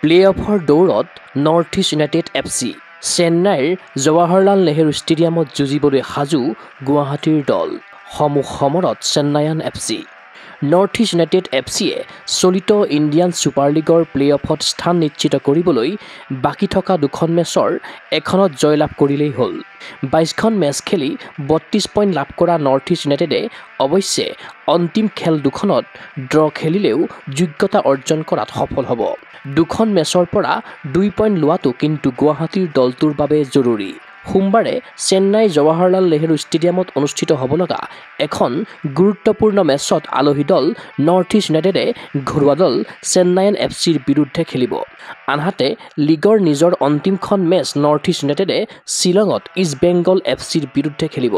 play অফৰ দৌৰত north East United FC চেন্নাইৰ জৱাহৰলাল নেহৰু ষ্টেডিয়ামত যুঁজিবলৈ সাজু গুৱাহাটীৰ দল সমুখ সমৰত Chennaiyin FC North East United FCয়ে চলিত ইণ্ডিয়ান ছুপাৰ লীগৰ প্লে অফত স্থান নিশ্চিত কৰিবলৈ বাকী থকা দুখন মেচৰ এখনত জয়লাভ কৰিলেই হ'ল 22খন মেচ খেলি 32 পইণ্ট লাভ কৰা নৰ্থ ইষ্ট ইউনাইটেডে অৱশ্যে অন্তিম খেল দুখনত ড্ৰ খেলিলেও যোগ্যতা অৰ্জন কৰাত সফল হ'ব দুখন মেচৰ পৰা 2 পইণ্ট লোৱাটো কিন্তু গুৱাহাটীৰ দলটোৰ বাবে জৰুৰী সোমবাৰে চেন্নাই জৱাহৰলাল নেহৰু ষ্টেডিয়ামত অনুষ্ঠিত হ'ব লগা এখন গুৰুত্বপূৰ্ণ মেচত আলহী দল নৰ্থ ইষ্ট ইউনাইটেডে ঘৰুৱা দল চেন্নাইয়ান FCৰ বিৰুদ্ধে খেলিব আনহাতে লীগৰ নিজৰ অন্তিমখন মেচ নৰ্থ ইষ্ট ইউনাইটেডে শ্বিলঙত ইষ্ট বেংগল FCৰ বিৰুদ্ধে খেলিব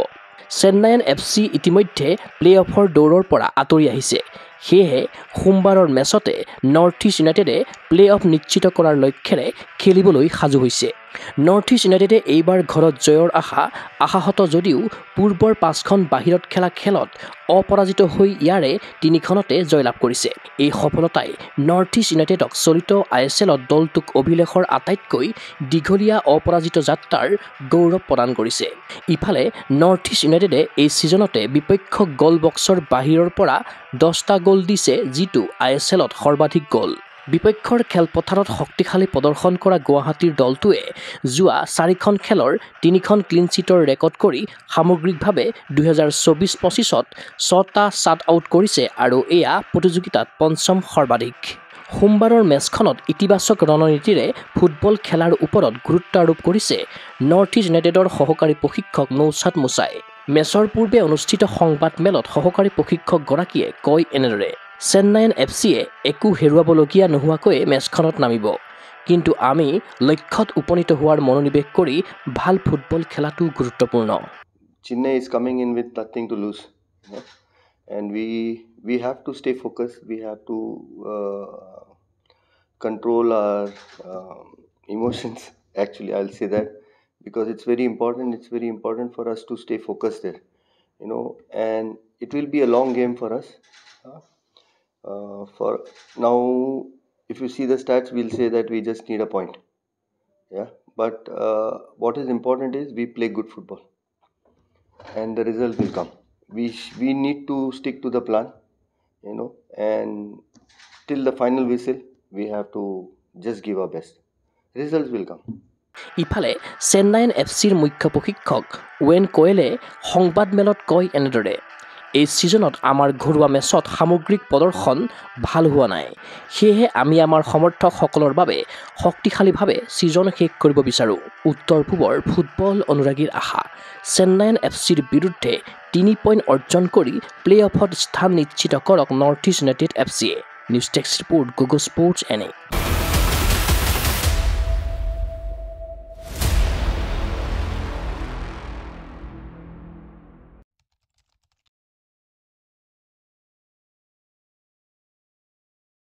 চেন্নাইয়ান FC ইতিমধ্যে প্লে অফৰ দৌৰৰ পৰা আঁতৰি আহিছে সেয়েহে সোমবাৰৰ মেচতে নৰ্থ ইষ্ট ইউনাইটেডে প্লে অফ নিশ্চিত কৰাৰ লক্ষ্যৰে খেলিবলৈ সাজু হৈছে নৰ্থ ইষ্ট ইউনাইটেডে এইবাৰ ঘৰত জয়ৰ আশাহত যদিও পূৰ্বৰ 5খন বাহিৰত খেলা খেলত অপৰাজিত হৈ ইয়াৰে 3খনতে জয়লাভ কৰিছে এই সফলতাই নৰ্থ ইষ্ট ইউনাইটেডক চলিত ISLত দলটোক অভিলেখৰ আটাইতকৈ দীঘলীয়া অপৰাজিত যাত্ৰাৰ গৌৰৱ প্ৰদান কৰিছে ইফালে নৰ্থ ইষ্ট ইউনাইটেডে এই ছিজনতে বিপক্ষ গ'ল বক্সৰ বাহিৰৰ পৰা 10টা গ'ল দিছে যিটো ISLত সৰ্বাধিক গ'ল বিপক্ষৰ খেলপথাৰত শক্তিশালী প্ৰদৰ্শন কৰা গুৱাহাটীৰ দলটোৱে যোৱা 4খন খেলৰ 3খন ক্লিন চিটৰ ৰেকৰ্ড কৰি সামগ্ৰিকভাৱে 2024-25ত 6টা শাট আউট কৰিছে আৰু এয়া প্ৰতিযোগিতাত পঞ্চম সৰ্বাধিক সোমবাৰৰ মেচখনত ইতিবাচক ৰণনীতিৰে ফুটবল খেলাৰ ওপৰত গুৰুত্ব আৰোপ কৰিছে নৰ্থ ইষ্ট ইউনাইটেডৰ সহকাৰী প্ৰশিক্ষক নৌচাদ মুছাই মেচৰ পূৰ্বে অনুষ্ঠিত সংবাদ মেলত সহকাৰী প্ৰশিক্ষকগৰাকীয়ে কয় এনেদৰে চেন্নাইয়ান FCয়ে একো হেৰুৱাবলগীয়া নোহোৱাকৈ মেচখনত নামিব কিন্তু আমি লক্ষ্যত উপনীত হোৱাৰ মনোনিৱেশ কৰি ভাল ফুটবল খেলাটো গুৰুত্বপূৰ্ণ Chennai is coming in with nothing to lose and we have to stay focused we have to control our emotions actually I'll say that because it's very important for us to stay focused there and it will be a long game for us for now if you see the stats we'll say that we just need a point but what is important is we play good football and the result will come we need to stick to the plan and till the final whistle we have to just give our best results will come ইফালে চেন্নাইয়ান FCৰ মুখ্য প্ৰশিক্ষক when কোয়েলে সংবাদ মেলত কয় এনেদৰে এই ছিজনত আমাৰ ঘৰুৱা মেচত সামগ্ৰিক প্ৰদৰ্শন ভাল হোৱা নাই সেয়েহে আমি আমাৰ সমৰ্থকসকলৰ বাবে শক্তিশালীভাৱে ছিজন শেষ কৰিব বিচাৰোঁ উত্তৰ পূবৰ ফুটবল অনুৰাগীৰ আশা চেন্নাইয়ান FCৰ বিৰুদ্ধে 3 পইণ্ট অৰ্জন কৰি প্লে অফত স্থান নিশ্চিত কৰক নৰ্থ ইষ্ট ইউনাইটেড FCয়ে নিউজ টেক্স ৰিপৰ্ট গুগল স্পৰ্টছ NA